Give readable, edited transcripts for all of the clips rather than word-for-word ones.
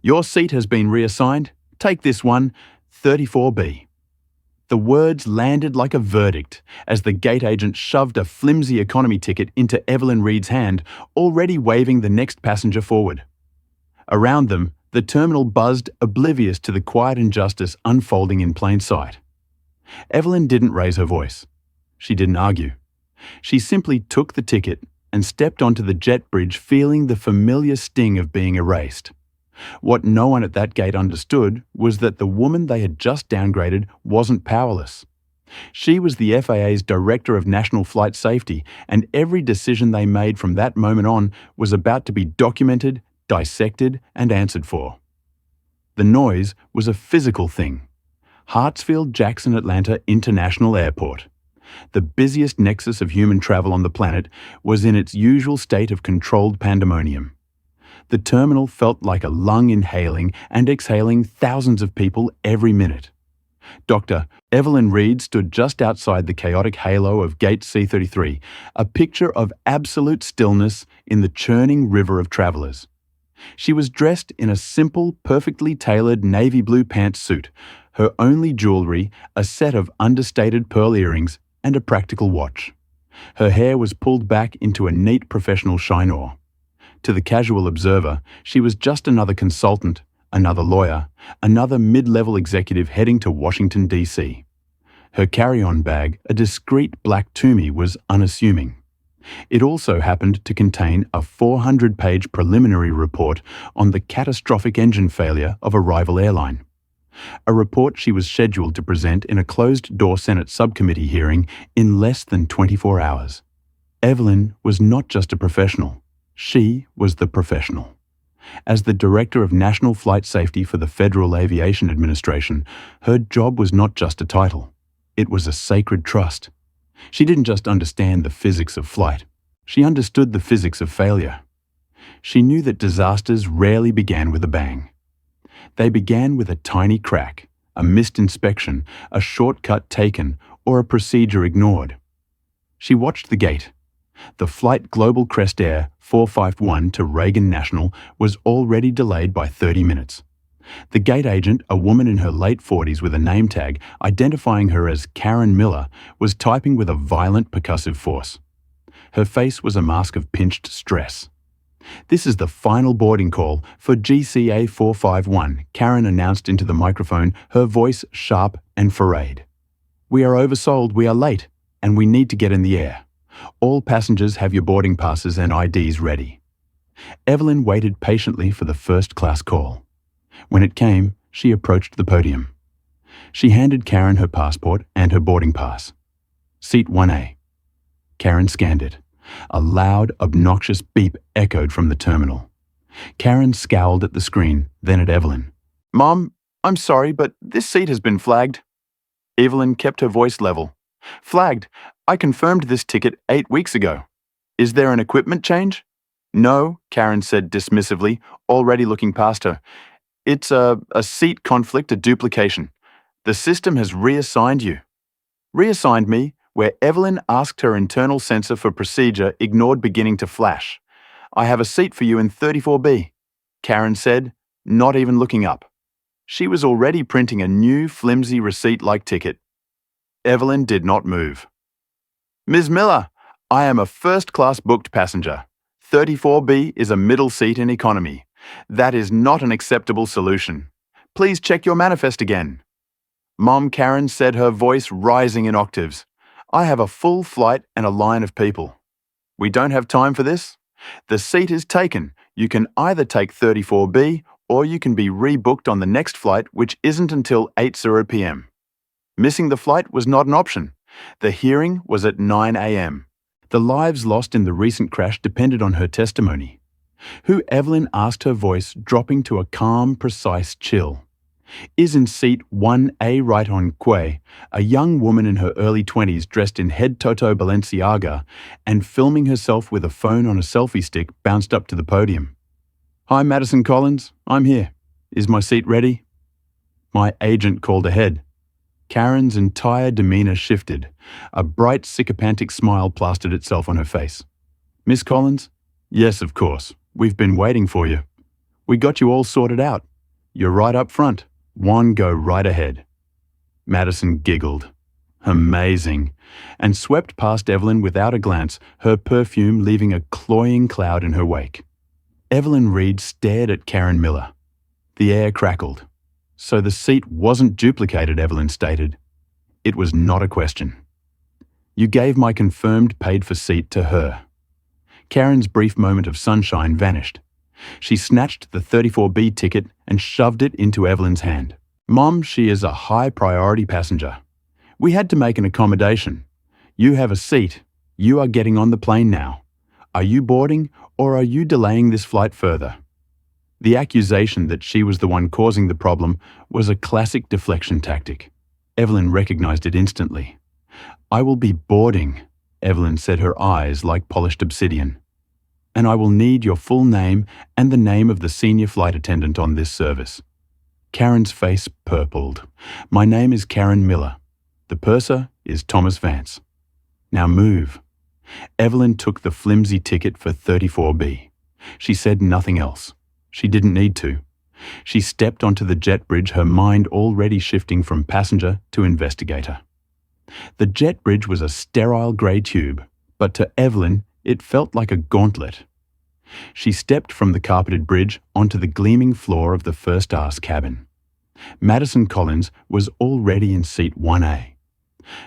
Your seat has been reassigned. Take this one, 34B. The words landed like a verdict as the gate agent shoved a flimsy economy ticket into Evelyn Reed's hand, already waving the next passenger forward. Around them, the terminal buzzed, oblivious to the quiet injustice unfolding in plain sight. Evelyn didn't raise her voice. She didn't argue. She simply took the ticket and stepped onto the jet bridge, feeling the familiar sting of being erased. What no one at that gate understood was that the woman they had just downgraded wasn't powerless. She was the FAA's Director of National Flight Safety, and every decision they made from that moment on was about to be documented, dissected, and answered for. The noise was a physical thing. Hartsfield-Jackson Atlanta International Airport, the busiest nexus of human travel on the planet, was in its usual state of controlled pandemonium. The terminal felt like a lung inhaling and exhaling thousands of people every minute. Dr. Evelyn Reed stood just outside the chaotic halo of Gate C-33, a picture of absolute stillness in the churning river of travelers. She was dressed in a simple, perfectly tailored navy blue pantsuit, her only jewelry a set of understated pearl earrings and a practical watch. Her hair was pulled back into a neat professional chignon. To the casual observer, she was just another consultant, another lawyer, another mid-level executive heading to Washington, D.C. Her carry-on bag, a discreet black Toomey, was unassuming. It also happened to contain a 400-page preliminary report on the catastrophic engine failure of a rival airline. A report she was scheduled to present in a closed-door Senate subcommittee hearing in less than 24 hours. Evelyn was not just a professional. She was the professional. As the Director of National Flight Safety for the Federal Aviation Administration, her job was not just a title. It was a sacred trust. She didn't just understand the physics of flight. She understood the physics of failure. She knew that disasters rarely began with a bang. They began with a tiny crack, a missed inspection, a shortcut taken, or a procedure ignored. She watched the gate. The flight Global Crest Air 451 to Reagan National was already delayed by 30 minutes. The gate agent, a woman in her late 40s with a name tag identifying her as Karen Miller, was typing with a violent percussive force. Her face was a mask of pinched stress. "This is the final boarding call for GCA 451, Karen announced into the microphone, her voice sharp and forayed. "We are oversold, we are late, and we need to get in the air. All passengers have your boarding passes and IDs ready." Evelyn waited patiently for the first-class call. When it came, she approached the podium. She handed Karen her passport and her boarding pass. "Seat 1A. Karen scanned it. A loud, obnoxious beep echoed from the terminal. Karen scowled at the screen, then at Evelyn. "Mom, I'm sorry, but this seat has been flagged." Evelyn kept her voice level. "Flagged? I confirmed this ticket 8 weeks ago. Is there an equipment change?" "No," Karen said dismissively, already looking past her. "It's a seat conflict, a duplication. The system has reassigned you." "Reassigned me?" Where Evelyn asked her internal sensor for procedure ignored beginning to flash. "I have a seat for you in 34B, Karen said, not even looking up. She was already printing a new, flimsy receipt-like ticket. Evelyn did not move. "Ms. Miller, I am a first-class booked passenger. 34B is a middle seat in economy. That is not an acceptable solution. Please check your manifest again." Mom Karen said, her voice rising in octaves. "I have a full flight and a line of people. We don't have time for this. The seat is taken. You can either take 34B or you can be rebooked on the next flight, which isn't until 8:00 p.m. Missing the flight was not an option. The hearing was at 9 a.m. The lives lost in the recent crash depended on her testimony. Who, Evelyn asked, her voice dropping to a calm, precise chill. Is in seat 1A right on quay, a young woman in her early 20s dressed in head Toto Balenciaga and filming herself with a phone on a selfie stick bounced up to the podium. "Hi, Madison Collins. I'm here. Is my seat ready?" My agent called ahead. Karen's entire demeanor shifted. A bright, sycophantic smile plastered itself on her face. "Miss Collins? Yes, of course. We've been waiting for you. We got you all sorted out. You're right up front. One, go right ahead." Madison giggled. Amazing, and swept past Evelyn without a glance, her perfume leaving a cloying cloud in her wake. Evelyn Reed stared at Karen Miller. The air crackled. So the seat wasn't duplicated, Evelyn stated. It was not a question. "You gave my confirmed paid-for seat to her." Karen's brief moment of sunshine vanished. She snatched the 34B ticket and shoved it into Evelyn's hand. "Mom, she is a high-priority passenger. We had to make an accommodation. You have a seat. You are getting on the plane now. Are you boarding, or are you delaying this flight further?" The accusation that she was the one causing the problem was a classic deflection tactic. Evelyn recognized it instantly. "I will be boarding," Evelyn said, her eyes like polished obsidian. "And I will need your full name and the name of the senior flight attendant on this service." Karen's face purpled. "My name is Karen Miller. The purser is Thomas Vance. Now move." Evelyn took the flimsy ticket for 34B. She said nothing else. She didn't need to. She stepped onto the jet bridge, her mind already shifting from passenger to investigator. The jet bridge was a sterile grey tube, but to Evelyn it felt like a gauntlet. She stepped from the carpeted bridge onto the gleaming floor of the first-class cabin. Madison Collins was already in seat 1A.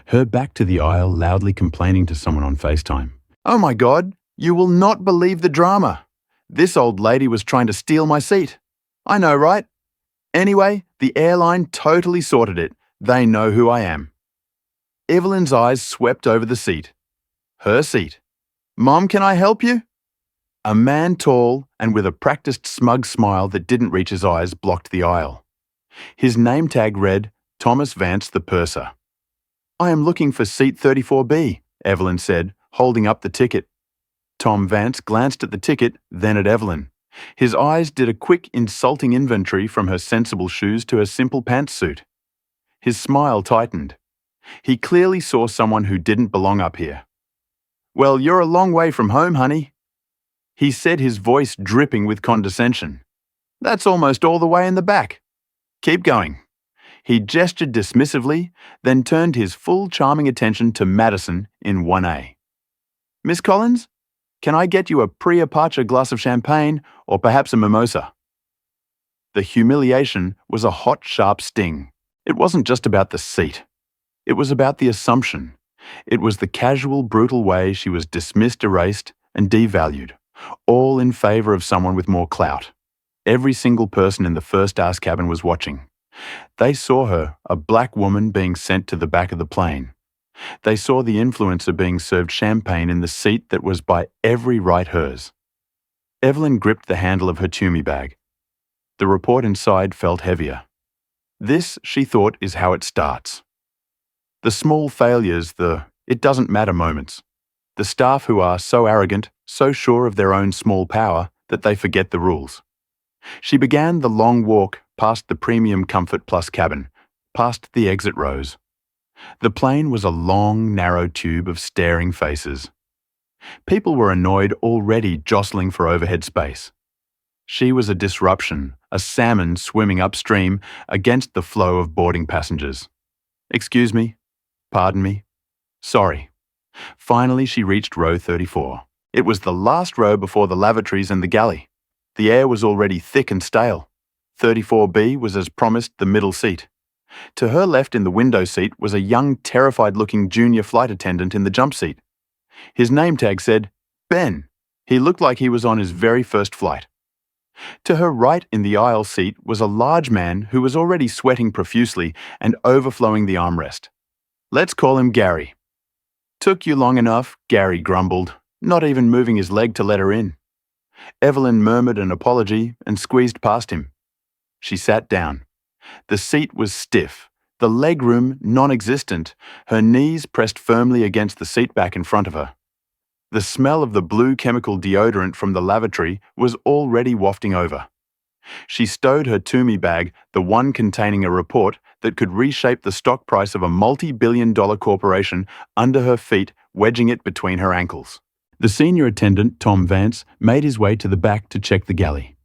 Her back to the aisle, loudly complaining to someone on FaceTime. "Oh my God, you will not believe the drama. This old lady was trying to steal my seat. I know, right? Anyway, the airline totally sorted it. They know who I am." Evelyn's eyes swept over the seat. Her seat. "Mom, can I help you?" A man tall and with a practiced smug smile that didn't reach his eyes blocked the aisle. His name tag read, Thomas Vance, the purser. "I am looking for seat 34B, Evelyn said, holding up the ticket. Tom Vance glanced at the ticket, then at Evelyn. His eyes did a quick, insulting inventory from her sensible shoes to her simple pantsuit. His smile tightened. He clearly saw someone who didn't belong up here. "Well, you're a long way from home, honey," he said, his voice dripping with condescension. "That's almost all the way in the back. Keep going." He gestured dismissively, then turned his full charming attention to Madison in 1A. "Miss Collins, can I get you a pre-departure glass of champagne or perhaps a mimosa?" The humiliation was a hot, sharp sting. It wasn't just about the seat. It was about the assumption. It was the casual, brutal way she was dismissed, erased, and devalued, all in favor of someone with more clout. Every single person in the first-class cabin was watching. They saw her, a black woman, being sent to the back of the plane. They saw the influencer being served champagne in the seat that was by every right hers. Evelyn gripped the handle of her Tumi bag. The report inside felt heavier. This, she thought, is how it starts. The small failures, the it doesn't matter moments. The staff who are so arrogant, so sure of their own small power, that they forget the rules. She began the long walk past the Premium Comfort Plus cabin, past the exit rows. The plane was a long, narrow tube of staring faces. People were annoyed, already jostling for overhead space. She was a disruption, a salmon swimming upstream against the flow of boarding passengers. "Excuse me. Pardon me. Sorry." Finally, she reached row 34. It was the last row before the lavatories and the galley. The air was already thick and stale. 34B was, as promised, the middle seat. To her left in the window seat was a young, terrified-looking junior flight attendant in the jump seat. His name tag said, Ben. He looked like he was on his very first flight. To her right in the aisle seat was a large man who was already sweating profusely and overflowing the armrest. "Let's call him Gary." "Took you long enough," Gary grumbled, not even moving his leg to let her in. Evelyn murmured an apology and squeezed past him. She sat down. The seat was stiff, the legroom non-existent, her knees pressed firmly against the seat back in front of her. The smell of the blue chemical deodorant from the lavatory was already wafting over. She stowed her Tumi bag, the one containing a report that could reshape the stock price of a multi-billion-dollar corporation, under her feet, wedging it between her ankles. The senior attendant, Tom Vance, made his way to the back to check the galley.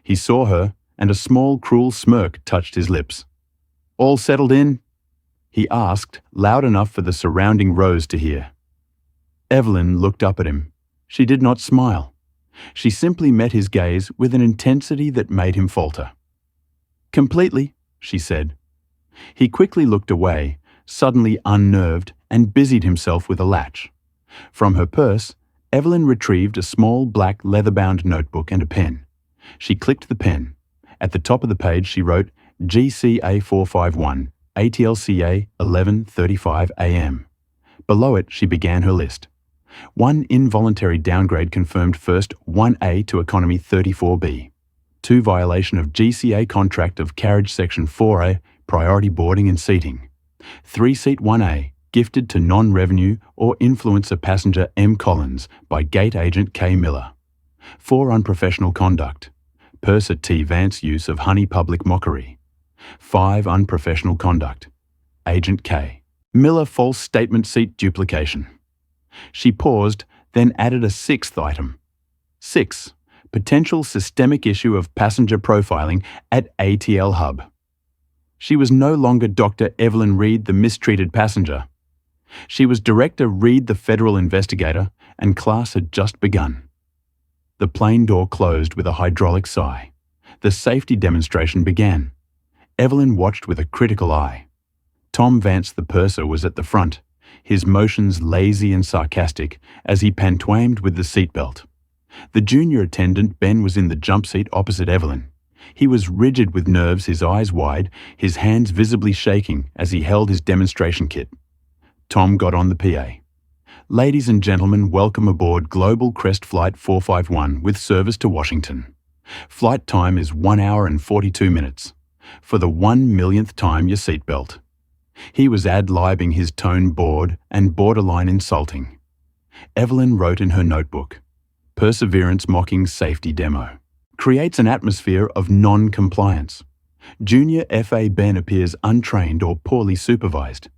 He saw her, and a small, cruel smirk touched his lips. "All settled in?" he asked, loud enough for the surrounding rows to hear. Evelyn looked up at him. She did not smile. She simply met his gaze with an intensity that made him falter. "Completely," she said. He quickly looked away, suddenly unnerved, and busied himself with a latch. From her purse, Evelyn retrieved a small black leather-bound notebook and a pen. She clicked the pen. At the top of the page she wrote GCA 451, ATLCA 11:35 AM. Below it she began her list. 1 involuntary downgrade confirmed first 1A to economy 34B. 2 violation of GCA contract of carriage section 4A priority boarding and seating. 3 seat 1A gifted to non-revenue or influencer passenger M. Collins by gate agent K. Miller. 4 unprofessional conduct. Purser T. Vance use of honey public mockery. 5 unprofessional conduct. Agent K. Miller false statement seat duplication. She paused, then added a 6th item. 6. Potential systemic issue of passenger profiling at ATL Hub. She was no longer Dr. Evelyn Reed, the mistreated passenger. She was Director Reed, the federal investigator, and class had just begun. The plane door closed with a hydraulic sigh. The safety demonstration began. Evelyn watched with a critical eye. Tom Vance, the purser, was at the front, his motions lazy and sarcastic as he pantomimed with the seatbelt. The junior attendant, Ben, was in the jump seat opposite Evelyn. He was rigid with nerves, his eyes wide, his hands visibly shaking as he held his demonstration kit. Tom got on the PA. "Ladies and gentlemen, welcome aboard Global Crest Flight 451 with service to Washington. Flight time is 1 hour and 42 minutes. For the 1 millionth time, your seatbelt." He was ad-libbing, his tone bored and borderline insulting. Evelyn wrote in her notebook, "Perseverance mocking safety demo. Creates an atmosphere of non-compliance. Junior FA Ben appears untrained or poorly supervised."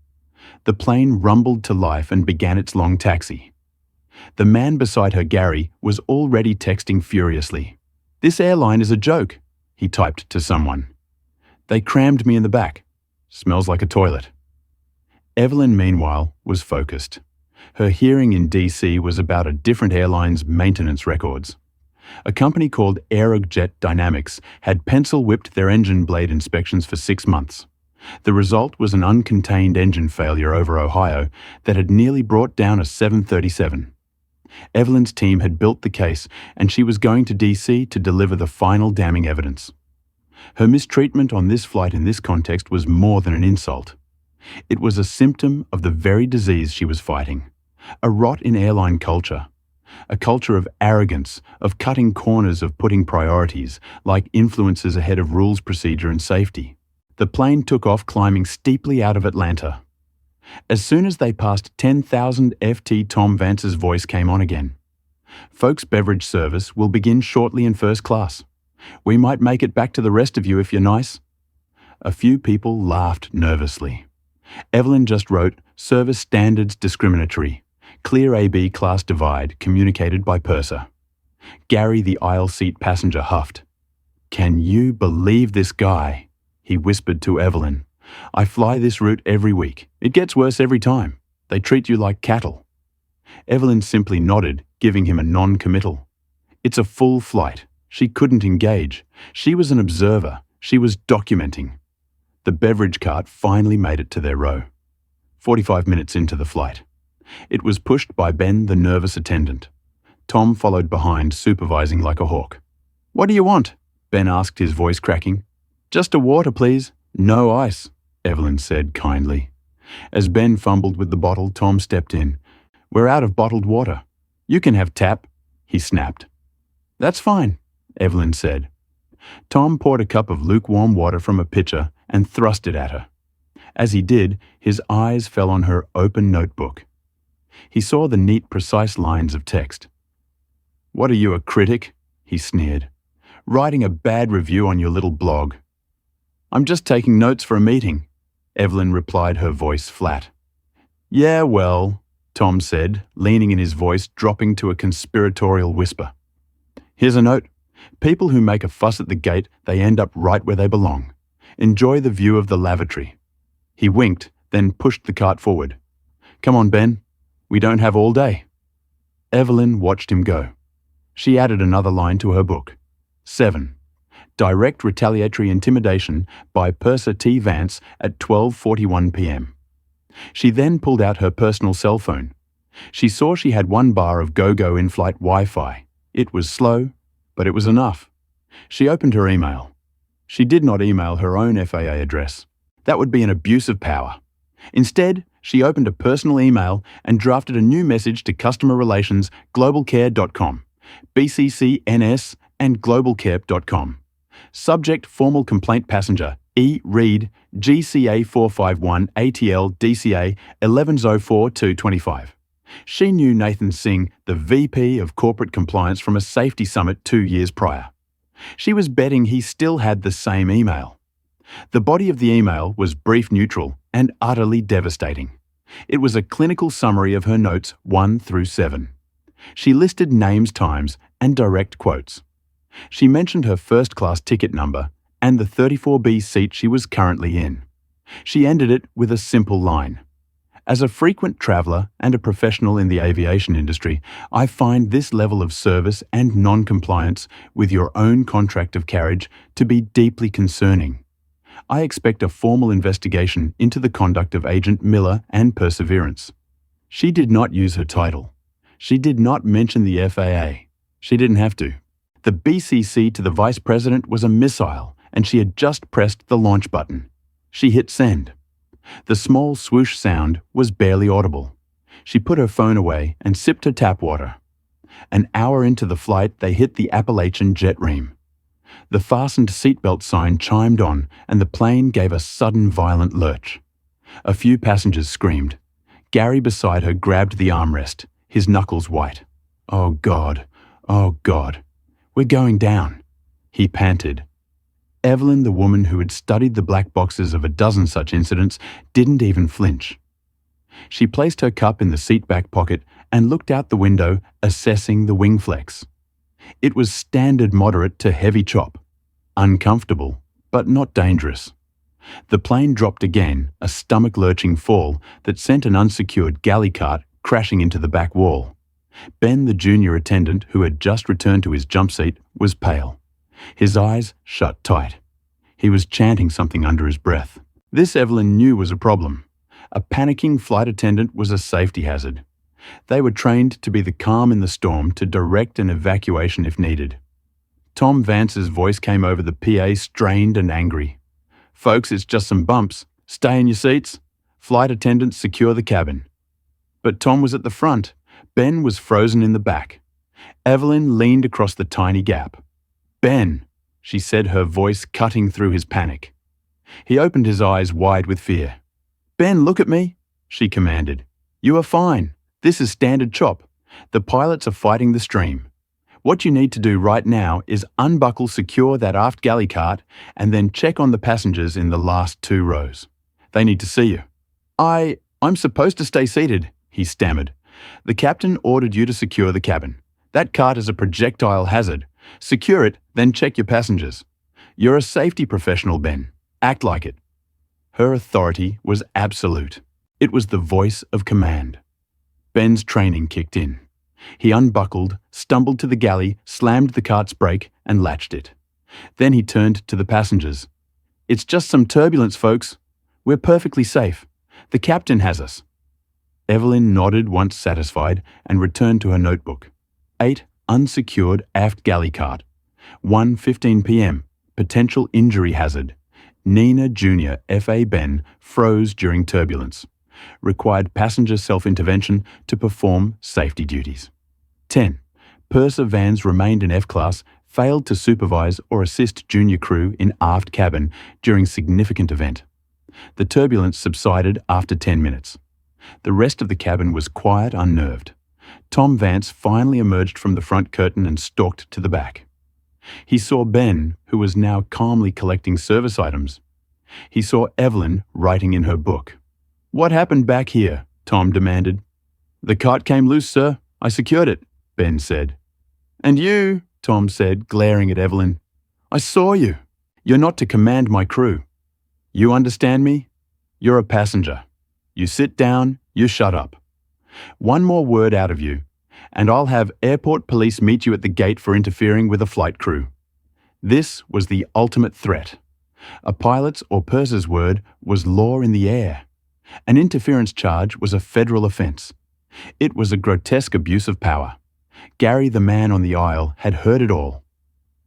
The plane rumbled to life and began its long taxi. The man beside her, Gary, was already texting furiously. "This airline is a joke," he typed to someone. "They crammed me in the back. Smells like a toilet." Evelyn, meanwhile, was focused. Her hearing in DC was about a different airline's maintenance records. A company called Aerojet Dynamics had pencil-whipped their engine blade inspections for 6 months. The result was an uncontained engine failure over Ohio that had nearly brought down a 737. Evelyn's team had built the case, and she was going to DC to deliver the final damning evidence. Her mistreatment on this flight in this context was more than an insult. It was a symptom of the very disease she was fighting. A rot in airline culture. A culture of arrogance, of cutting corners, of putting priorities, like influences ahead of rules, procedure, and safety. The plane took off, climbing steeply out of Atlanta. As soon as they passed 10,000 FT, Tom Vance's voice came on again. "Folks, beverage service will begin shortly in first class. We might make it back to the rest of you if you're nice." A few people laughed nervously. Evelyn just wrote, "Service standards discriminatory. Clear AB class divide communicated by purser." Gary, the aisle seat passenger, huffed. "Can you believe this guy?" he whispered to Evelyn. "I fly this route every week. It gets worse every time. They treat you like cattle." Evelyn simply nodded, giving him a non-committal. It's a full flight. She couldn't engage. She was an observer. She was documenting. The beverage cart finally made it to their row. 45 minutes into the flight. It was pushed by Ben, the nervous attendant. Tom followed behind, supervising like a hawk. "What do you want?" Ben asked, his voice cracking. "Just a water, please." "No ice," Evelyn said kindly. As Ben fumbled with the bottle, Tom stepped in. "We're out of bottled water. You can have tap," he snapped. "That's fine," Evelyn said. Tom poured a cup of lukewarm water from a pitcher and thrust it at her. As he did, his eyes fell on her open notebook. He saw the neat, precise lines of text. "What are you, a critic?" he sneered. "Writing a bad review on your little blog." "I'm just taking notes for a meeting," Evelyn replied, her voice flat. "Yeah, well," Tom said, leaning in, his voice dropping to a conspiratorial whisper. "Here's a note. People who make a fuss at the gate, they end up right where they belong. Enjoy the view of the lavatory. He winked, then pushed the cart forward. Come on, Ben. We don't have all day. Evelyn watched him go. She added another line to her book. 7. Direct retaliatory intimidation by Purser T. Vance at 12:41 p.m. She then pulled out her personal cell phone. She saw she had 1 bar of GoGo in-flight Wi-Fi. It was slow, but it was enough. She opened her email. She did not email her own FAA address. That would be an abuse of power. Instead, she opened a personal email and drafted a new message to customer relations globalcare.com, BCCNS and globalcare.com. Subject formal complaint passenger E. Reed, GCA 451 ATL DCA 1104-225. She knew Nathan Singh, the VP of Corporate Compliance from a safety summit 2 years prior. She was betting he still had the same email. The body of the email was brief, neutral, and utterly devastating. It was a clinical summary of her notes 1 through 7. She listed names, times, and direct quotes. She mentioned her first-class ticket number and the 34B seat she was currently in. She ended it with a simple line. As a frequent traveller and a professional in the aviation industry, I find this level of service and non-compliance with your own contract of carriage to be deeply concerning. I expect a formal investigation into the conduct of Agent Miller and Perseverance. She did not use her title. She did not mention the FAA. She didn't have to. The BCC to the Vice President was a missile, and she had just pressed the launch button. She hit send. The small swoosh sound was barely audible. She put her phone away and sipped her tap water. An hour into the flight, they hit the Appalachian jet ream. The fastened seatbelt sign chimed on, and the plane gave a sudden violent lurch. A few passengers screamed. Gary beside her grabbed the armrest, his knuckles white. "Oh God, oh God, we're going down," he panted. Evelyn, the woman who had studied the black boxes of a dozen such incidents, didn't even flinch. She placed her cup in the seat back pocket and looked out the window, assessing the wing flex. It was standard moderate to heavy chop. Uncomfortable, but not dangerous. The plane dropped again, a stomach-lurching fall that sent an unsecured galley cart crashing into the back wall. Ben, the junior attendant who had just returned to his jump seat, was pale. His eyes shut tight. He was chanting something under his breath. This Evelyn knew was a problem. A panicking flight attendant was a safety hazard. They were trained to be the calm in the storm to direct an evacuation if needed. Tom Vance's voice came over the PA, strained and angry. "Folks, it's just some bumps. Stay in your seats. Flight attendants secure the cabin." But Tom was at the front. Ben was frozen in the back. Evelyn leaned across the tiny gap. "Ben," she said, her voice cutting through his panic. He opened his eyes wide with fear. "Ben, look at me," she commanded. "You are fine. This is standard chop. The pilots are fighting the stream. What you need to do right now is unbuckle, secure that aft galley cart, and then check on the passengers in the last 2 rows. They need to see you." I'm supposed to stay seated," he stammered. "The captain ordered you to secure the cabin. That cart is a projectile hazard. Secure it, then check your passengers. You're a safety professional, Ben. Act like it." Her authority was absolute. It was the voice of command. Ben's training kicked in. He unbuckled, stumbled to the galley, slammed the cart's brake, and latched it. Then he turned to the passengers. "It's just some turbulence, folks. We're perfectly safe. The captain has us." Evelyn nodded once satisfied and returned to her notebook. 8. Unsecured aft galley cart. 1:15 p.m. Potential injury hazard. Nina Jr. F.A. Ben froze during turbulence. Required passenger self-intervention to perform safety duties. 10. Purser Vans remained in F-class, failed to supervise or assist junior crew in aft cabin during significant event. The turbulence subsided after 10 minutes. The rest of the cabin was quiet, unnerved. Tom Vance finally emerged from the front curtain and stalked to the back. He saw Ben, who was now calmly collecting service items. He saw Evelyn writing in her book. "What happened back here?" Tom demanded. "The cart came loose, sir. I secured it," Ben said. "And you?" Tom said, glaring at Evelyn. "I saw you. You're not to command my crew. You understand me? You're a passenger. You sit down, you shut up. One more word out of you, and I'll have airport police meet you at the gate for interfering with a flight crew." This was the ultimate threat. A pilot's or purser's word was law in the air. An interference charge was a federal offence. It was a grotesque abuse of power. Gary, the man on the aisle, had heard it all.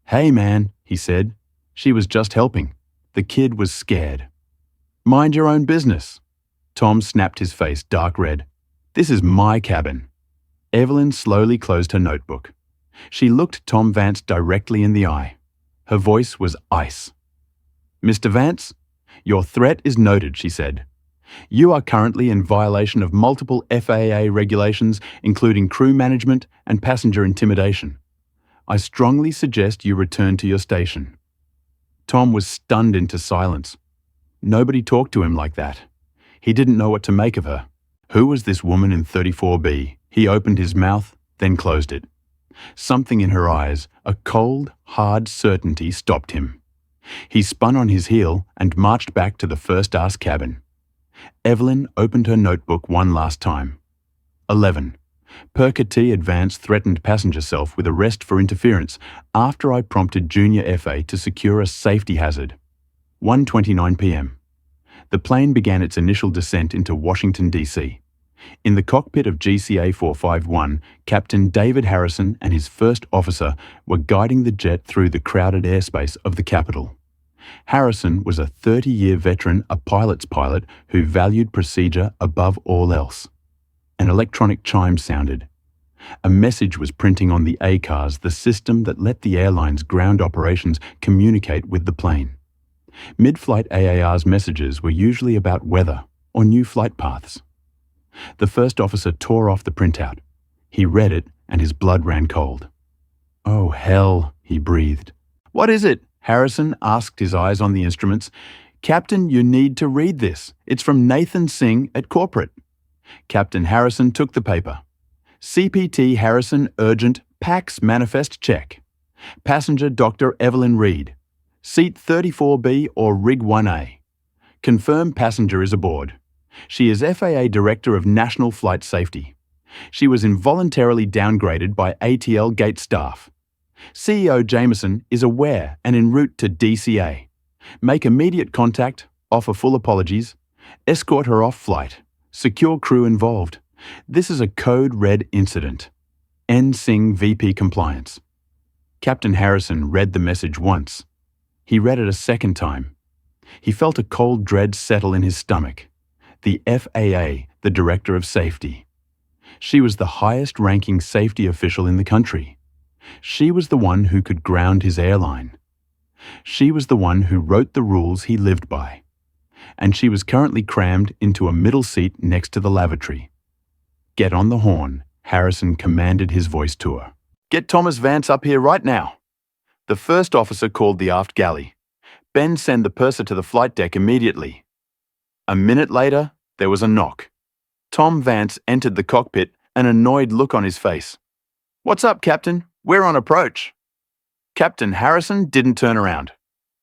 "Hey, man," he said. She was just helping. The kid was scared. "Mind your own business." Tom snapped his face dark red. "This is my cabin." Evelyn slowly closed her notebook. She looked Tom Vance directly in the eye. Her voice was ice. "Mr. Vance, your threat is noted," she said. "You are currently in violation of multiple FAA regulations, including crew management and passenger intimidation. I strongly suggest you return to your station." Tom was stunned into silence. Nobody talked to him like that. He didn't know what to make of her. Who was this woman in 34B? He opened his mouth, then closed it. Something in her eyes, a cold, hard certainty, stopped him. He spun on his heel and marched back to the first-class cabin. Evelyn opened her notebook one last time. 11. Perker T. Advance threatened passenger self with arrest for interference after I prompted Junior FA to secure a safety hazard. 1:29 p.m. The plane began its initial descent into Washington, D.C. In the cockpit of GCA 451, Captain David Harrison and his first officer were guiding the jet through the crowded airspace of the Capitol. Harrison was a 30-year veteran, a pilot's pilot who valued procedure above all else. An electronic chime sounded. A message was printing on the ACARS, the system that let the airline's ground operations communicate with the plane. Mid-flight AAR's messages were usually about weather or new flight paths. The first officer tore off the printout. He read it and his blood ran cold. "Oh, hell," he breathed. "What is it?" Harrison asked, his eyes on the instruments. "Captain, you need to read this. It's from Nathan Singh at corporate." Captain Harrison took the paper. "CPT Harrison urgent PAX manifest check. Passenger Dr. Evelyn Reed. Seat 34B or Rig 1A. Confirm passenger is aboard. She is FAA Director of National Flight Safety. She was involuntarily downgraded by ATL gate staff. CEO Jameson is aware and en route to DCA. Make immediate contact, offer full apologies, escort her off flight, secure crew involved. This is a code red incident. N. Singh VP Compliance." Captain Harrison read the message once. He read it a second time. He felt a cold dread settle in his stomach. The FAA, the Director of Safety. She was the highest-ranking safety official in the country. She was the one who could ground his airline. She was the one who wrote the rules he lived by. And she was currently crammed into a middle seat next to the lavatory. "Get on the horn," Harrison commanded, his voice to her. "Get Thomas Vance up here right now." The first officer called the aft galley. "Ben, send the purser to the flight deck immediately." A minute later, there was a knock. Tom Vance entered the cockpit, an annoyed look on his face. "What's up, Captain? We're on approach." Captain Harrison didn't turn around.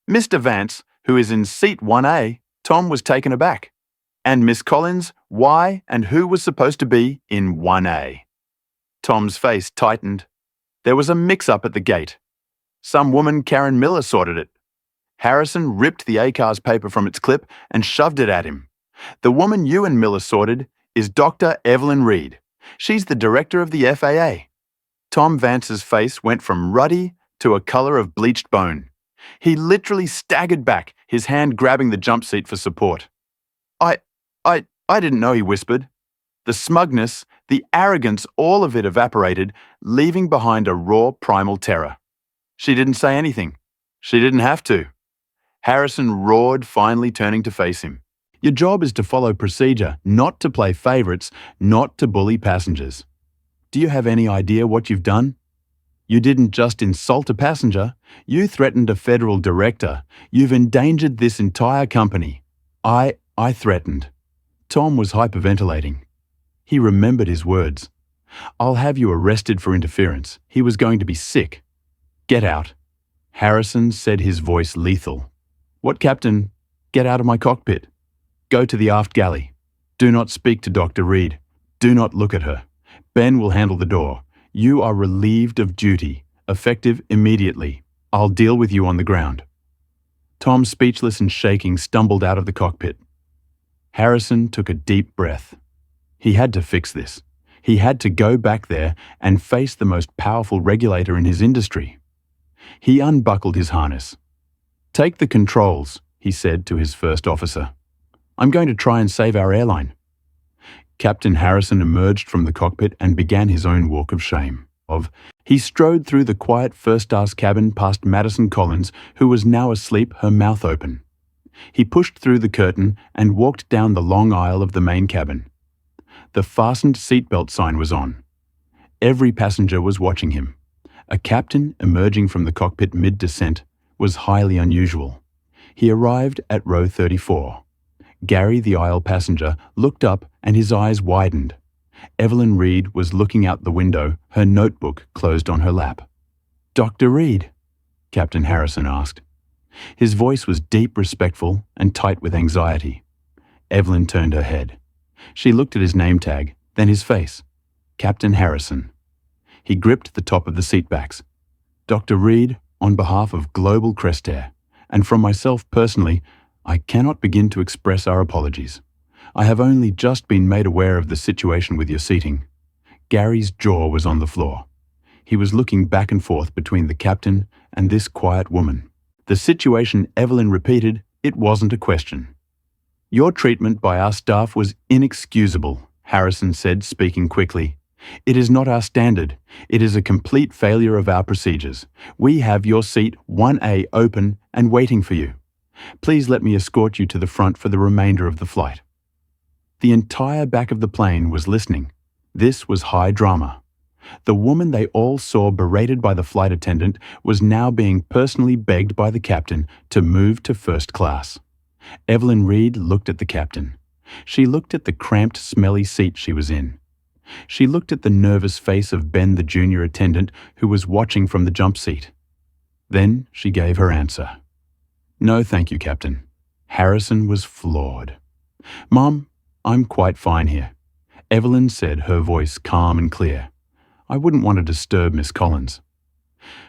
"Mr. Vance, who is in seat 1A, Tom was taken aback. And Miss Collins, why and who was supposed to be in 1A? Tom's face tightened. There was a mix-up at the gate. Some woman, Karen Miller, sorted it. Harrison ripped the ACARS paper from its clip and shoved it at him. "The woman you and Miller sorted is Dr. Evelyn Reed. She's the director of the FAA. Tom Vance's face went from ruddy to a color of bleached bone. He literally staggered back, his hand grabbing the jump seat for support. I didn't know," he whispered. The smugness, the arrogance, all of it evaporated, leaving behind a raw primal terror. She didn't say anything. She didn't have to. Harrison roared, finally turning to face him. "Your job is to follow procedure, not to play favorites, not to bully passengers. Do you have any idea what you've done? You didn't just insult a passenger, you threatened a federal director. You've endangered this entire company. I threatened." Tom was hyperventilating. He remembered his words. "I'll have you arrested for interference." He was going to be sick. Get out. Harrison said, his voice lethal. What, Captain? Get out of my cockpit. Go to the aft galley. Do not speak to Dr. Reed. Do not look at her. Ben will handle the door. You are relieved of duty, effective immediately. I'll deal with you on the ground. Tom, speechless and shaking, stumbled out of the cockpit. Harrison took a deep breath. He had to fix this. He had to go back there and face the most powerful regulator in his industry. He unbuckled his harness. Take the controls, he said to his first officer. I'm going to try and save our airline. Captain Harrison emerged from the cockpit and began his own walk of shame. He strode through the quiet first-class cabin past Madison Collins, who was now asleep, her mouth open. He pushed through the curtain and walked down the long aisle of the main cabin. The fastened seatbelt sign was on. Every passenger was watching him. A captain emerging from the cockpit mid-descent was highly unusual. He arrived at row 34. Gary, the aisle passenger, looked up and his eyes widened. Evelyn Reed was looking out the window, her notebook closed on her lap. Dr. Reed? Captain Harrison asked. His voice was deep, respectful, and tight with anxiety. Evelyn turned her head. She looked at his name tag, then his face. Captain Harrison. He gripped the top of the seatbacks. Dr. Reed, on behalf of Global Crestair, and from myself personally, I cannot begin to express our apologies. I have only just been made aware of the situation with your seating. Gary's jaw was on the floor. He was looking back and forth between the captain and this quiet woman. The situation, Evelyn repeated, it wasn't a question. Your treatment by our staff was inexcusable, Harrison said, speaking quickly. It is not our standard. It is a complete failure of our procedures. We have your seat 1A open and waiting for you. Please let me escort you to the front for the remainder of the flight. The entire back of the plane was listening. This was high drama. The woman they all saw berated by the flight attendant was now being personally begged by the captain to move to first class. Evelyn Reed looked at the captain. She looked at the cramped, smelly seat she was in. She looked at the nervous face of Ben, the junior attendant, who was watching from the jump seat. Then she gave her answer. No, thank you, Captain. Harrison was floored. Mom, I'm quite fine here. Evelyn said, her voice calm and clear. I wouldn't want to disturb Miss Collins.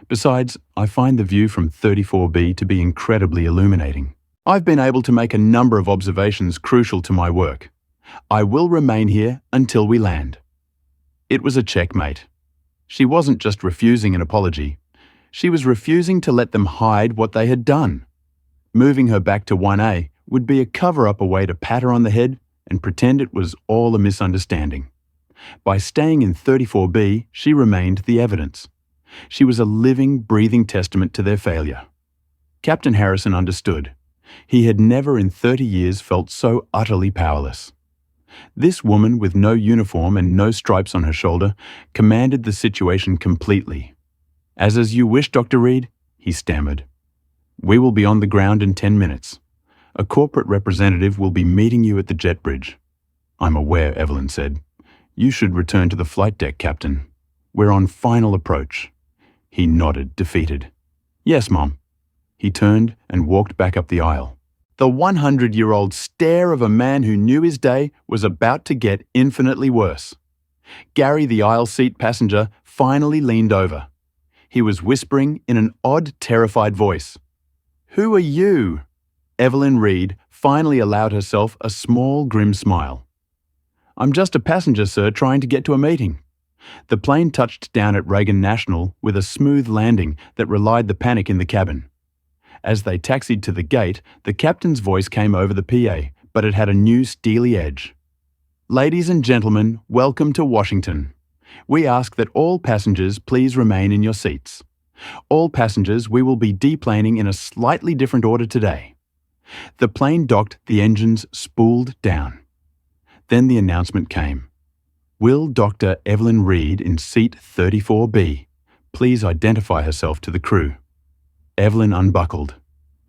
Besides, I find the view from 34B to be incredibly illuminating. I've been able to make a number of observations crucial to my work. I will remain here until we land. It was a checkmate. She wasn't just refusing an apology. She was refusing to let them hide what they had done. Moving her back to 1A would be a cover-up, a way to pat her on the head and pretend it was all a misunderstanding. By staying in 34B, she remained the evidence. She was a living, breathing testament to their failure. Captain Harrison understood. He had never in 30 years felt so utterly powerless. This woman, with no uniform and no stripes on her shoulder, commanded the situation completely. As you wish, Dr. Reed, he stammered. We will be on the ground in 10 minutes. A corporate representative will be meeting you at the jet bridge. I'm aware, Evelyn said. You should return to the flight deck, Captain. We're on final approach. He nodded, defeated. Yes, Mom. He turned and walked back up the aisle. The 100-year-old stare of a man who knew his day was about to get infinitely worse. Gary, the aisle seat passenger, finally leaned over. He was whispering in an odd, terrified voice. Who are you? Evelyn Reed finally allowed herself a small, grim smile. I'm just a passenger, sir, trying to get to a meeting. The plane touched down at Reagan National with a smooth landing that relied the panic in the cabin. As they taxied to the gate, the captain's voice came over the PA, but it had a new steely edge. Ladies and gentlemen, welcome to Washington. We ask that all passengers please remain in your seats. All passengers, we will be deplaning in a slightly different order today. The plane docked, the engines spooled down. Then the announcement came. Will Dr. Evelyn Reed in seat 34B please identify herself to the crew? Evelyn unbuckled.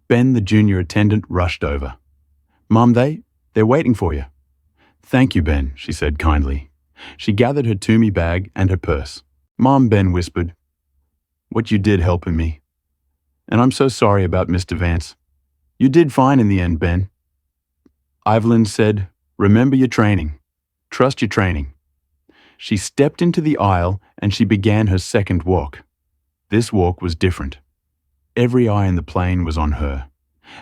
Ben, the junior attendant, rushed over. Mom, they're waiting for you. Thank you, Ben, she said kindly. She gathered her Toomey bag and her purse. Mom, Ben whispered. what you did helping me. And I'm so sorry about Mr. Vance. You did fine in the end, Ben. Evelyn said, remember your training. Trust your training. She stepped into the aisle and she began her second walk. This walk was different. Every eye in the plane was on her.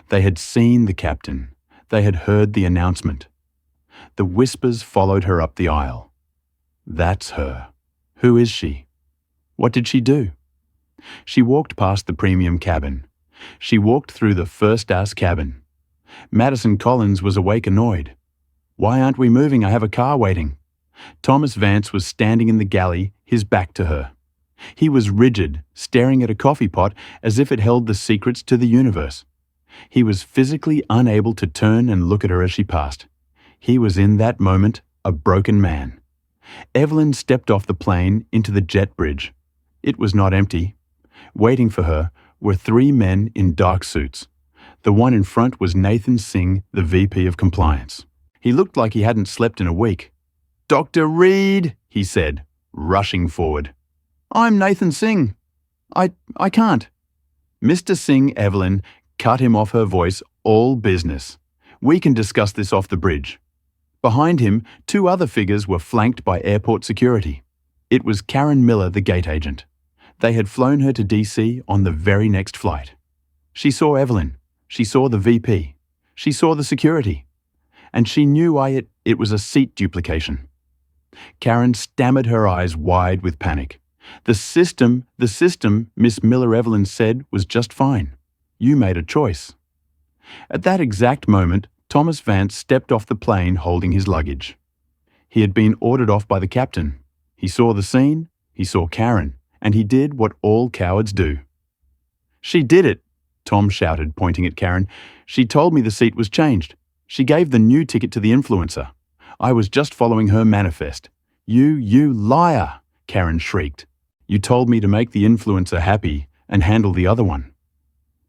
They had seen the captain. They had heard the announcement. The whispers followed her up the aisle. That's her. Who is she? What did she do? She walked past the premium cabin. She walked through the first-class cabin. Madison Collins was awake annoyed. Why aren't we moving? I have a car waiting. Thomas Vance was standing in the galley, his back to her. He was rigid, staring at a coffee pot as if it held the secrets to the universe. He was physically unable to turn and look at her as she passed. He was in that moment a broken man. Evelyn stepped off the plane into the jet bridge. It was not empty. Waiting for her were 3 men in dark suits. The one in front was Nathan Singh, the VP of Compliance. He looked like he hadn't slept in a week. "Dr. Reed," he said, rushing forward. "I'm Nathan Singh. I can't." Mr. Singh, Evelyn, cut him off her voice, all business. "We can discuss this off the bridge." Behind him, 2 other figures were flanked by airport security. It was Karen Miller, the gate agent. They had flown her to DC on the very next flight. She saw Evelyn. She saw the VP. She saw the security. And she knew why it was a seat duplication. Karen stammered, her eyes wide with panic. The system, Miss Miller Evelyn said, was just fine. You made a choice. At that exact moment, Thomas Vance stepped off the plane holding his luggage. He had been ordered off by the captain. He saw the scene, he saw Karen, and he did what all cowards do. "She did it," Tom shouted, pointing at Karen. "She told me the seat was changed. She gave the new ticket to the influencer. I was just following her manifest." You liar," Karen shrieked. "You told me to make the influencer happy and handle the other one.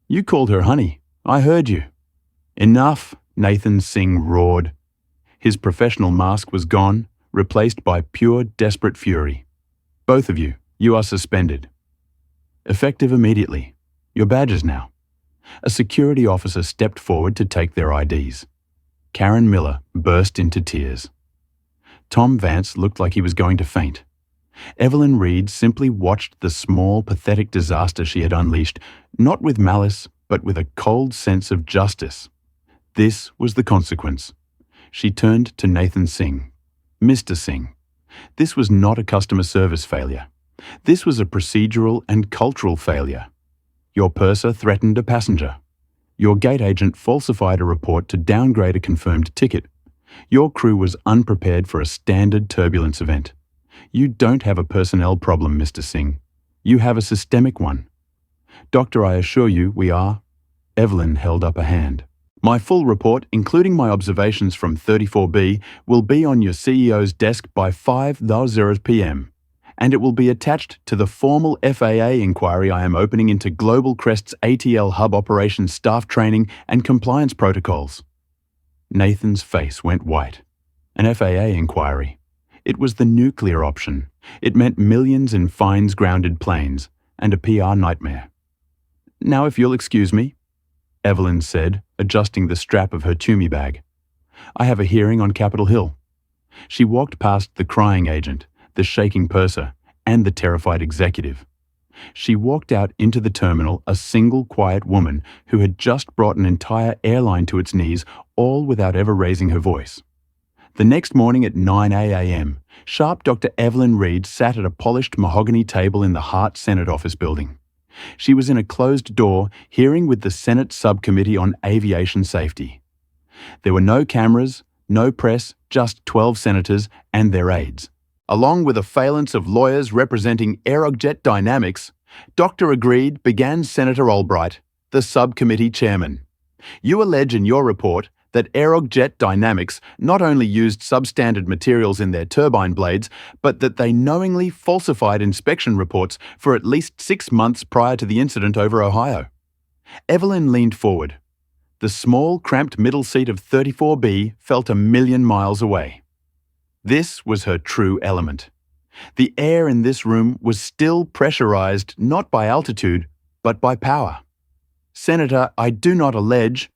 You called her honey. I heard you." "Enough," Nathan Singh roared. His professional mask was gone, replaced by pure, desperate fury. "Both of you, you are suspended. Effective immediately. Your badges now." A security officer stepped forward to take their IDs. Karen Miller burst into tears. Tom Vance looked like he was going to faint. Evelyn Reed simply watched the small, pathetic disaster she had unleashed, not with malice, but with a cold sense of justice. This was the consequence. She turned to Nathan Singh. "Mr. Singh, this was not a customer service failure. This was a procedural and cultural failure. Your purser threatened a passenger. Your gate agent falsified a report to downgrade a confirmed ticket. Your crew was unprepared for a standard turbulence event. You don't have a personnel problem, Mr. Singh. You have a systemic one. Doctor, I assure you we are." Evelyn held up a hand. "My full report, including my observations from 34B, will be on your CEO's desk by 5:00 p.m. and it will be attached to the formal FAA inquiry I am opening into Global Crest's ATL hub operations staff training and compliance protocols." Nathan's face went white. An FAA inquiry. It was the nuclear option. It meant millions in fines, grounded planes, and a PR nightmare. "Now, if you'll excuse me," Evelyn said, adjusting the strap of her Tumi bag. "I have a hearing on Capitol Hill." She walked past the crying agent, the shaking purser, and the terrified executive. She walked out into the terminal, a single quiet woman who had just brought an entire airline to its knees, all without ever raising her voice. The next morning at 9 a.m., sharp Dr. Evelyn Reed sat at a polished mahogany table in the Hart Senate office building. She was in a closed-door hearing with the Senate Subcommittee on Aviation Safety. There were no cameras, no press, just 12 senators and their aides. Along with a phalanx of lawyers representing Aerogjet Dynamics, Dr. Agreed began Senator Albright, the subcommittee chairman. "You allege in your report that Aerogjet Dynamics not only used substandard materials in their turbine blades, but that they knowingly falsified inspection reports for at least 6 months prior to the incident over Ohio." Evelyn leaned forward. The small, cramped middle seat of 34B felt 1,000,000 miles away. This was her true element. The air in this room was still pressurized not by altitude, but by power. "Senator, I do not allege."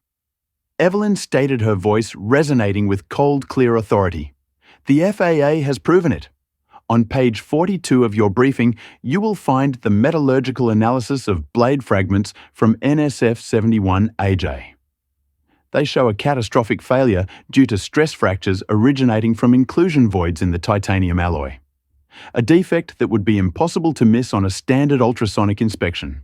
Evelyn stated, her voice resonating with cold, clear authority. "The FAA has proven it. On page 42 of your briefing, you will find the metallurgical analysis of blade fragments from NSF 71AJ. They show a catastrophic failure due to stress fractures originating from inclusion voids in the titanium alloy. A defect that would be impossible to miss on a standard ultrasonic inspection."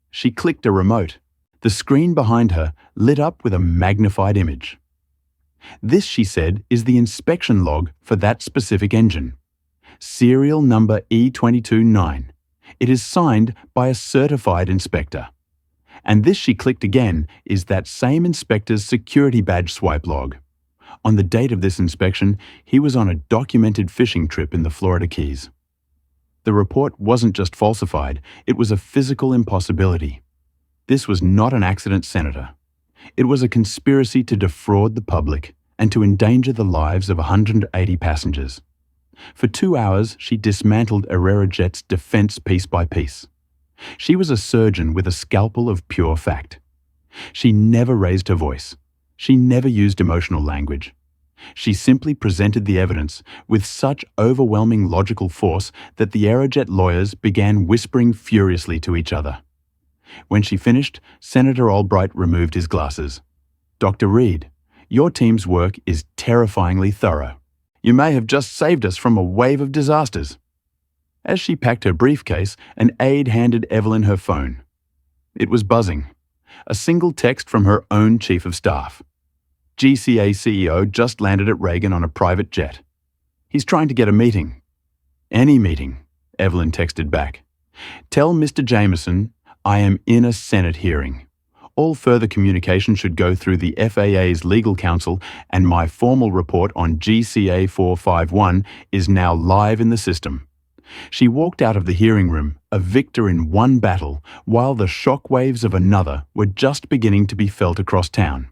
She clicked a remote. The screen behind her lit up with a magnified image. "This," she said, "is the inspection log for that specific engine. Serial number E229. It is signed by a certified inspector. And this," she clicked again, "is that same inspector's security badge swipe log. On the date of this inspection, he was on a documented fishing trip in the Florida Keys." The report wasn't just falsified, it was a physical impossibility. This was not an accident, Senator. It was a conspiracy to defraud the public and to endanger the lives of 180 passengers. For 2 hours, she dismantled Aerojet's defense piece by piece. She was a surgeon with a scalpel of pure fact. She never raised her voice. She never used emotional language. She simply presented the evidence with such overwhelming logical force that the Aerojet lawyers began whispering furiously to each other. When she finished, Senator Albright removed his glasses. "Dr. Reed, your team's work is terrifyingly thorough. You may have just saved us from a wave of disasters." As she packed her briefcase, an aide handed Evelyn her phone. It was buzzing. A single text from her own chief of staff. "GCA CEO just landed at Reagan on a private jet. He's trying to get a meeting." "Any meeting," Evelyn texted back. "Tell Mr. Jameson I am in a Senate hearing. All further communication should go through the FAA's legal counsel, and my formal report on GCA 451 is now live in the system." She walked out of the hearing room, a victor in one battle, while the shockwaves of another were just beginning to be felt across town.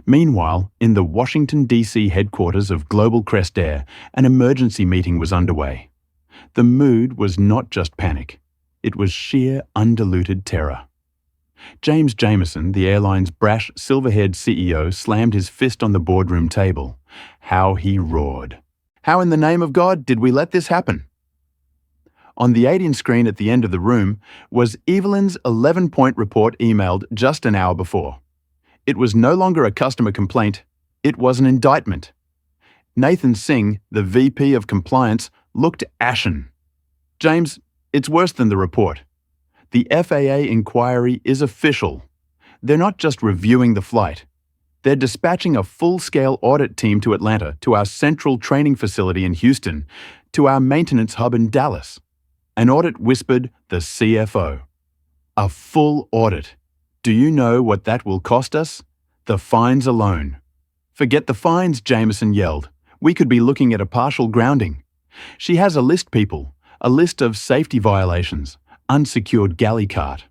Meanwhile, in the Washington, D.C. headquarters of Global Crest Air, an emergency meeting was underway. The mood was not just panic. It was sheer, undiluted terror. James Jameson, the airline's brash, silver-haired CEO, slammed his fist on the boardroom table. How he roared. "How in the name of God did we let this happen?" On the 8-inch screen at the end of the room was Evelyn's 11-point report emailed just an hour before. It was no longer a customer complaint, it was an indictment. Nathan Singh, the VP of Compliance, looked ashen. "James, it's worse than the report. The FAA inquiry is official. They're not just reviewing the flight. They're dispatching a full-scale audit team to Atlanta, to our central training facility in Houston, to our maintenance hub in Dallas." An audit whispered the CFO. "A full audit. Do you know what that will cost us? The fines alone." "Forget the fines," Jameson yelled. "We could be looking at a partial grounding." She has a list, people. A list of safety violations, unsecured galley cart,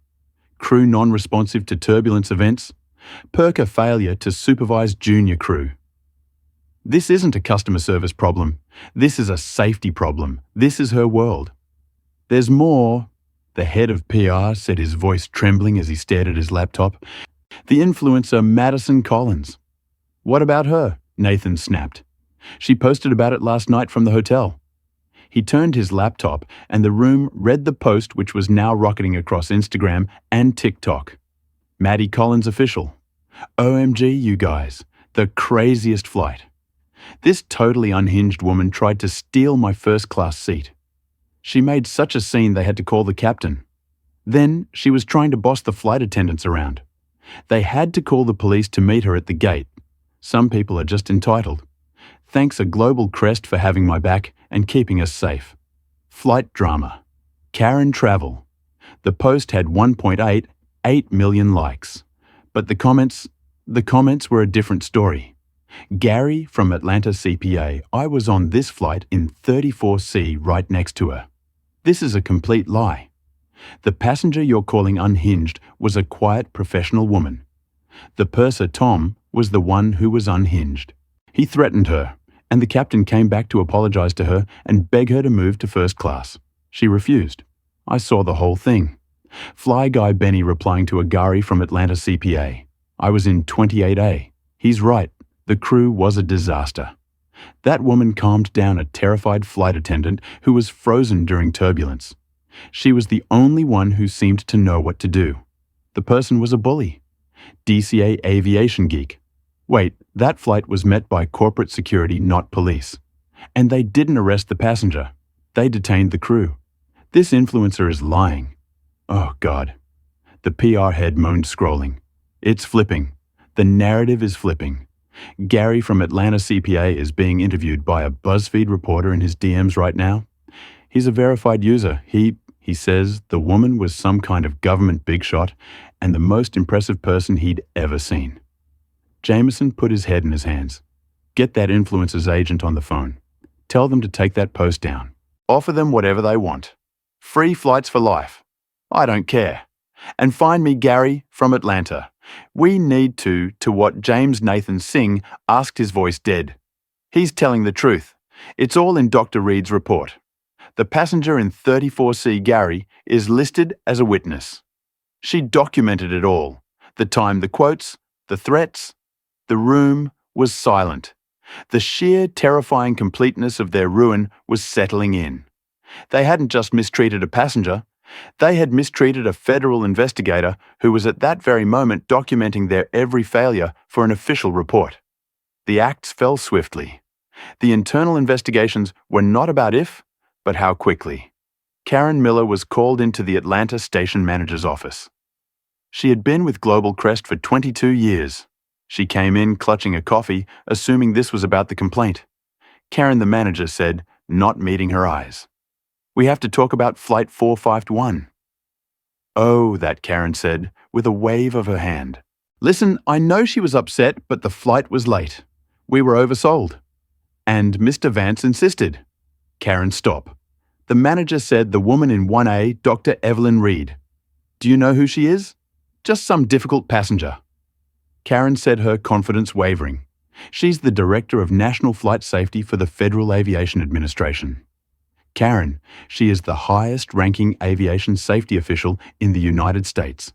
crew non-responsive to turbulence events, Perker failure to supervise junior crew. This isn't a customer service problem. This is a safety problem. This is her world. "There's more," the head of PR said, his voice trembling as he stared at his laptop. "The influencer Madison Collins." "What about her?" Nathan snapped. "She posted about it last night from the hotel." He turned his laptop, and the room read the post, which was now rocketing across Instagram and TikTok. "Maddie Collins official. OMG, you guys. The craziest flight. This totally unhinged woman tried to steal my first-class seat. She made such a scene they had to call the captain. Then she was trying to boss the flight attendants around. They had to call the police to meet her at the gate. Some people are just entitled. Thanks a Global Crest for having my back and keeping us safe. Flight drama. Karen Travel." The post had 1.88 million likes. But the comments were a different story. "Gary from Atlanta CPA, I was on this flight in 34C right next to her. This is a complete lie. The passenger you're calling unhinged was a quiet professional woman. The purser, Tom, was the one who was unhinged. He threatened her, and the captain came back to apologize to her and beg her to move to first class. She refused. I saw the whole thing. Fly Guy Benny replying to a Gari from Atlanta CPA. I was in 28A. He's right. The crew was a disaster. That woman calmed down a terrified flight attendant who was frozen during turbulence. She was the only one who seemed to know what to do. The person was a bully. DCA aviation geek. Wait, that flight was met by corporate security, not police. And they didn't arrest the passenger. They detained the crew. This influencer is lying. Oh, God. The PR head moaned, scrolling. It's flipping. The narrative is flipping. Gary from Atlanta CPA is being interviewed by a BuzzFeed reporter in his DMs right now. He's a verified user. He says the woman was some kind of government big shot and the most impressive person he'd ever seen. Jameson put his head in his hands. Get that influencer's agent on the phone. Tell them to take that post down. Offer them whatever they want. Free flights for life. I don't care. And find me Gary from Atlanta. We need to what James Nathan Singh asked his voice dead. He's telling the truth. It's all in Dr. Reed's report. The passenger in 34C Gary is listed as a witness. She documented it all. The time, the quotes, the threats. The room was silent. The sheer terrifying completeness of their ruin was settling in. They hadn't just mistreated a passenger. They had mistreated a federal investigator who was at that very moment documenting their every failure for an official report. The acts fell swiftly. The internal investigations were not about if, but how quickly. Karen Miller was called into the Atlanta station manager's office. She had been with Global Crest for 22 years. She came in clutching a coffee, assuming this was about the complaint. Karen, the manager, said, not meeting her eyes. We have to talk about Flight 451. Oh, that Karen said, with a wave of her hand. Listen, I know she was upset, but the flight was late. We were oversold. And Mr. Vance insisted. Karen, stop. The manager said the woman in 1A, Dr. Evelyn Reed. Do you know who she is? Just some difficult passenger. Karen said, her confidence wavering. She's the Director of National Flight Safety for the Federal Aviation Administration. Karen, she is the highest-ranking aviation safety official in the United States.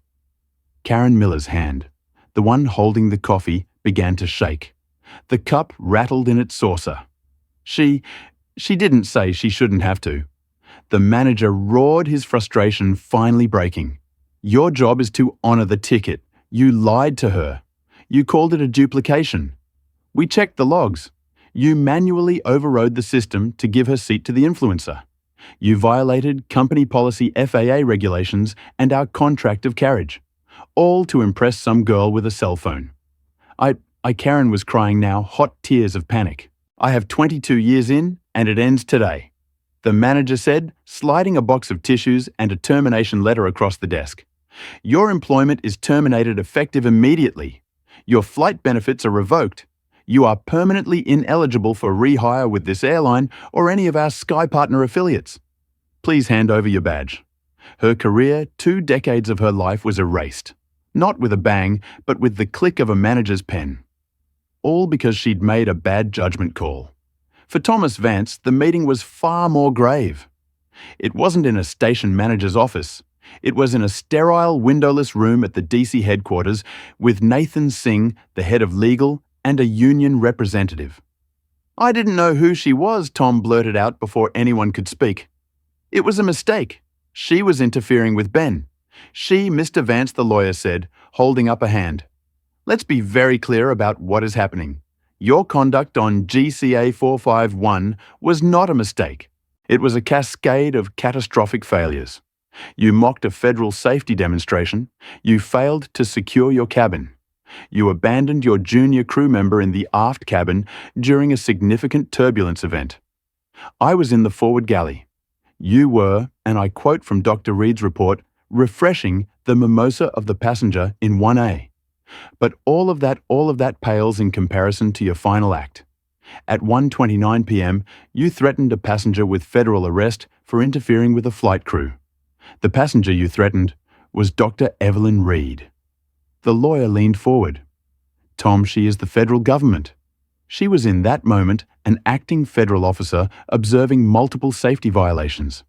Karen Miller's hand, the one holding the coffee, began to shake. The cup rattled in its saucer. She didn't say she shouldn't have to. The manager roared, his frustration finally breaking. Your job is to honor the ticket. You lied to her. You called it a duplication. We checked the logs. You manually overrode the system to give her seat to the influencer. You violated company policy FAA regulations and our contract of carriage, all to impress some girl with a cell phone. Karen was crying now, hot tears of panic. I have 22 years in, and it ends today. The manager said, sliding a box of tissues and a termination letter across the desk. Your employment is terminated effective immediately. Your flight benefits are revoked. You are permanently ineligible for rehire with this airline or any of our Sky Partner affiliates. Please hand over your badge. Her career, 2 decades of her life, was erased. Not with a bang, but with the click of a manager's pen. All because she'd made a bad judgment call. For Thomas Vance, the meeting was far more grave. It wasn't in a station manager's office. It was in a sterile, windowless room at the DC headquarters with Nathan Singh, the head of legal, and a union representative. I didn't know who she was, Tom blurted out before anyone could speak. It was a mistake. She was interfering with Ben. She, Mr. Vance, the lawyer said, holding up a hand. Let's be very clear about what is happening. Your conduct on GCA 451 was not a mistake. It was a cascade of catastrophic failures. You mocked a federal safety demonstration. You failed to secure your cabin. You abandoned your junior crew member in the aft cabin during a significant turbulence event. I was in the forward galley. You were, and I quote from Dr. Reed's report, refreshing the mimosa of the passenger in 1A. But all of that pales in comparison to your final act. At 1:29 p.m., you threatened a passenger with federal arrest for interfering with a flight crew. The passenger you threatened was Dr. Evelyn Reed. The lawyer leaned forward. Tom, she is the federal government. She was in that moment an acting federal officer observing multiple safety violations.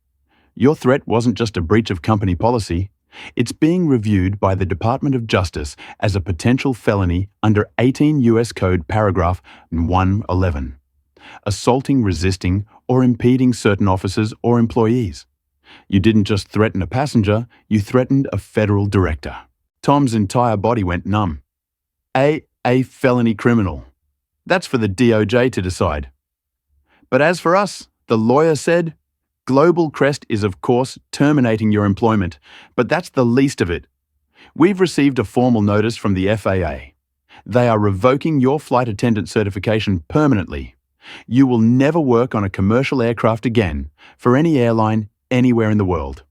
Your threat wasn't just a breach of company policy. It's being reviewed by the Department of Justice as a potential felony under 18 U.S. Code paragraph 111, assaulting, resisting, or impeding certain officers or employees. You didn't just threaten a passenger, you threatened a federal director. Tom's entire body went numb. A felony criminal. That's for the DOJ to decide. But as for us, the lawyer said, Global Crest is of course terminating your employment, but that's the least of it. We've received a formal notice from the FAA. They are revoking your flight attendant certification permanently. You will never work on a commercial aircraft again for any airline anywhere in the world.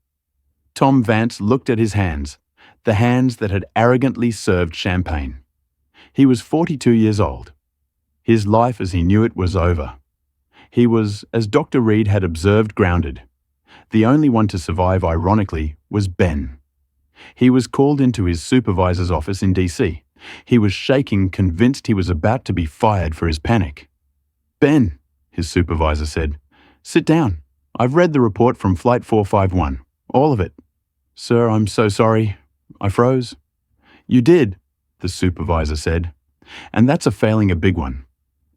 Tom Vance looked at his hands, the hands that had arrogantly served champagne. He was 42 years old. His life as he knew it was over. He was, as Dr. Reed had observed, grounded. The only one to survive, ironically, was Ben. He was called into his supervisor's office in DC. He was shaking, convinced he was about to be fired for his panic. Ben, his supervisor said, sit down. I've read the report from Flight 451, all of it. Sir, I'm so sorry. I froze. You did, the supervisor said. And that's a failing, a big one.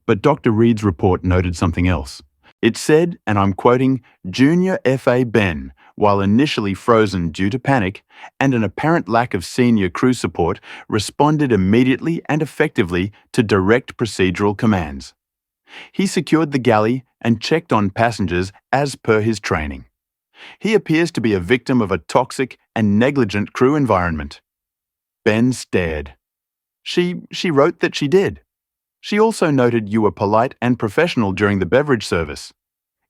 But Dr. Reed's report noted something else. It said, and I'm quoting, Junior FA Ben, while initially frozen due to panic and an apparent lack of senior crew support, responded immediately and effectively to direct procedural commands. He secured the galley and checked on passengers as per his training. He appears to be a victim of a toxic and negligent crew environment. Ben stared. She wrote that she did. She also noted you were polite and professional during the beverage service.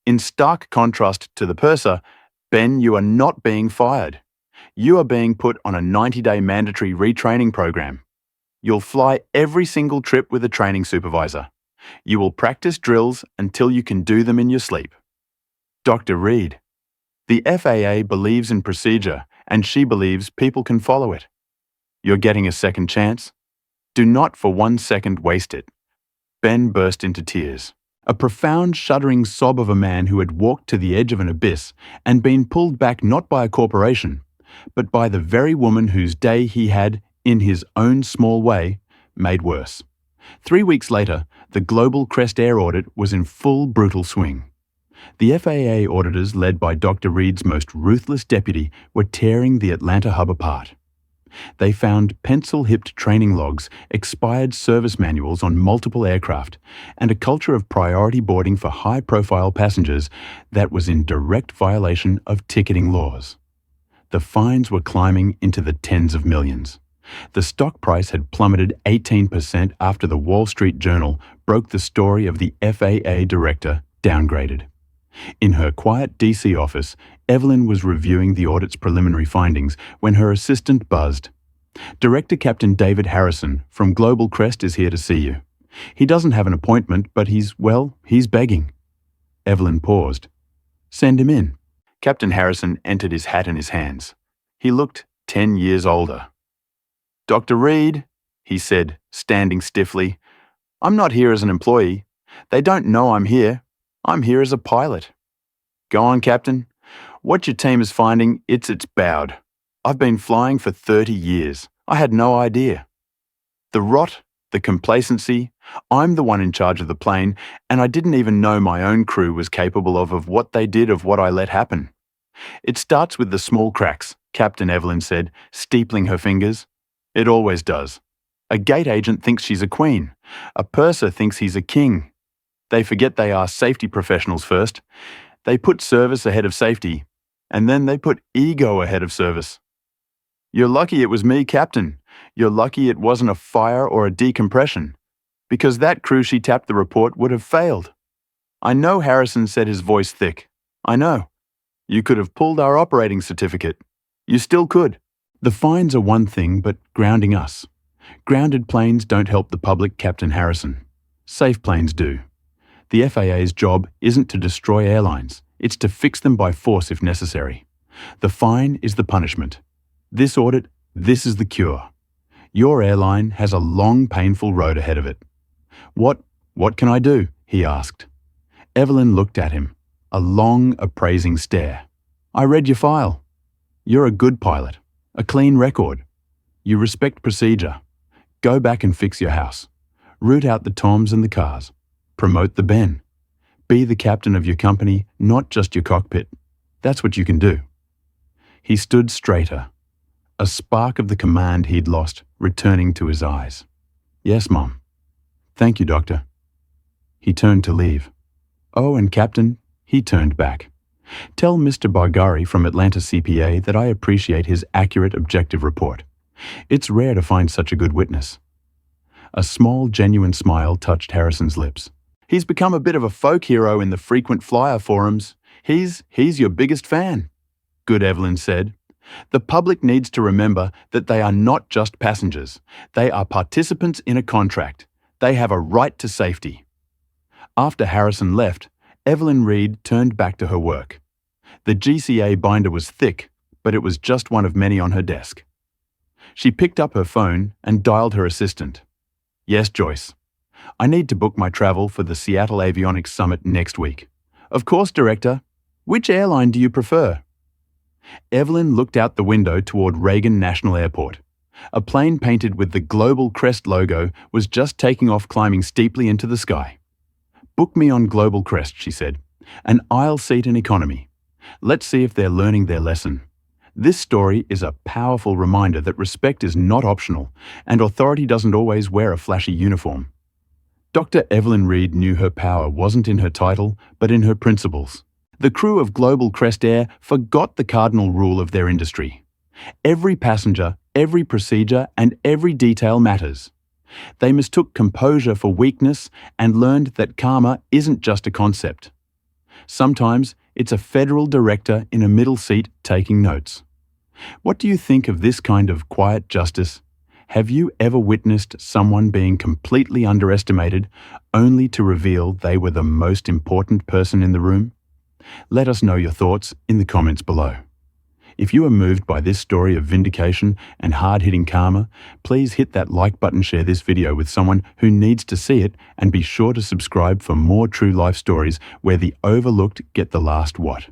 In stark contrast to the purser, Ben, you are not being fired. You are being put on a 90-day mandatory retraining program. You'll fly every single trip with a training supervisor. You will practice drills until you can do them in your sleep. Dr. Reed, the FAA believes in procedure and she believes people can follow it. You're getting a second chance. Do not for 1 second waste it. Ben burst into tears. A profound, shuddering sob of a man who had walked to the edge of an abyss and been pulled back not by a corporation, but by the very woman whose day he had, in his own small way, made worse. 3 weeks later, the Global Crest Air audit was in full brutal swing. The FAA auditors, led by Dr. Reed's most ruthless deputy, were tearing the Atlanta hub apart. They found pencil-hipped training logs, expired service manuals on multiple aircraft, and a culture of priority boarding for high-profile passengers that was in direct violation of ticketing laws. The fines were climbing into the tens of millions. The stock price had plummeted 18% after the Wall Street Journal broke the story of the FAA director downgraded. In her quiet DC office, Evelyn was reviewing the audit's preliminary findings when her assistant buzzed. Director Captain David Harrison from Global Crest is here to see you. He doesn't have an appointment, but he's begging. Evelyn paused. Send him in. Captain Harrison entered, his hat in his hands. He looked 10 years older. Dr. Reed, he said, standing stiffly, I'm not here as an employee. They don't know I'm here. I'm here as a pilot. Go on, Captain. What your team is finding, it's bowed. I've been flying for 30 years. I had no idea. The rot, the complacency, I'm the one in charge of the plane, and I didn't even know my own crew was capable of what they did, of what I let happen. It starts with the small cracks, Captain Evelyn said, steepling her fingers. It always does. A gate agent thinks she's a queen. A purser thinks he's a king. They forget they are safety professionals first. They put service ahead of safety, and then they put ego ahead of service. You're lucky it was me, Captain. You're lucky it wasn't a fire or a decompression, because that crew she tapped the report would have failed. I know Harrison said, his voice thick. I know. You could have pulled our operating certificate. You still could. The fines are one thing, but grounding us. Grounded planes don't help the public, Captain Harrison. Safe planes do. The FAA's job isn't to destroy airlines. It's to fix them by force if necessary. The fine is the punishment. This audit, this is the cure. Your airline has a long, painful road ahead of it. What "What can I do?" he asked. Evelyn looked at him, a long, appraising stare. "I read your file. You're a good pilot, a clean record. You respect procedure. Go back and fix your house. Root out the toms and the cars. Promote the Ben. Be the captain of your company, not just your cockpit. That's what you can do." He stood straighter, a spark of the command he'd lost returning to his eyes. "Yes, Mom. Thank you, Doctor." He turned to leave. "Oh, and Captain," he turned back. "Tell Mr. Bargari from Atlanta CPA that I appreciate his accurate, objective report. It's rare to find such a good witness." A small, genuine smile touched Harrison's lips. "He's become a bit of a folk hero in the frequent flyer forums. He's your biggest fan." "Good," Evelyn said. "The public needs to remember that they are not just passengers. They are participants in a contract. They have a right to safety." After Harrison left, Evelyn Reed turned back to her work. The GCA binder was thick, but it was just one of many on her desk. She picked up her phone and dialed her assistant. "Yes, Joyce. I need to book my travel for the Seattle Avionics Summit next week." "Of course, Director. Which airline do you prefer?" Evelyn looked out the window toward Reagan National Airport. A plane painted with the Global Crest logo was just taking off, climbing steeply into the sky. "Book me on Global Crest," she said. "An aisle seat in economy. Let's see if they're learning their lesson." This story is a powerful reminder that respect is not optional, and authority doesn't always wear a flashy uniform. Dr. Evelyn Reed knew her power wasn't in her title, but in her principles. The crew of Global Crest Air forgot the cardinal rule of their industry. Every passenger, every procedure, and every detail matters. They mistook composure for weakness and learned that karma isn't just a concept. Sometimes it's a federal director in a middle seat taking notes. What do you think of this kind of quiet justice? Have you ever witnessed someone being completely underestimated only to reveal they were the most important person in the room? Let us know your thoughts in the comments below. If you are moved by this story of vindication and hard-hitting karma, please hit that like button, share this video with someone who needs to see it, and be sure to subscribe for more true life stories where the overlooked get the last what.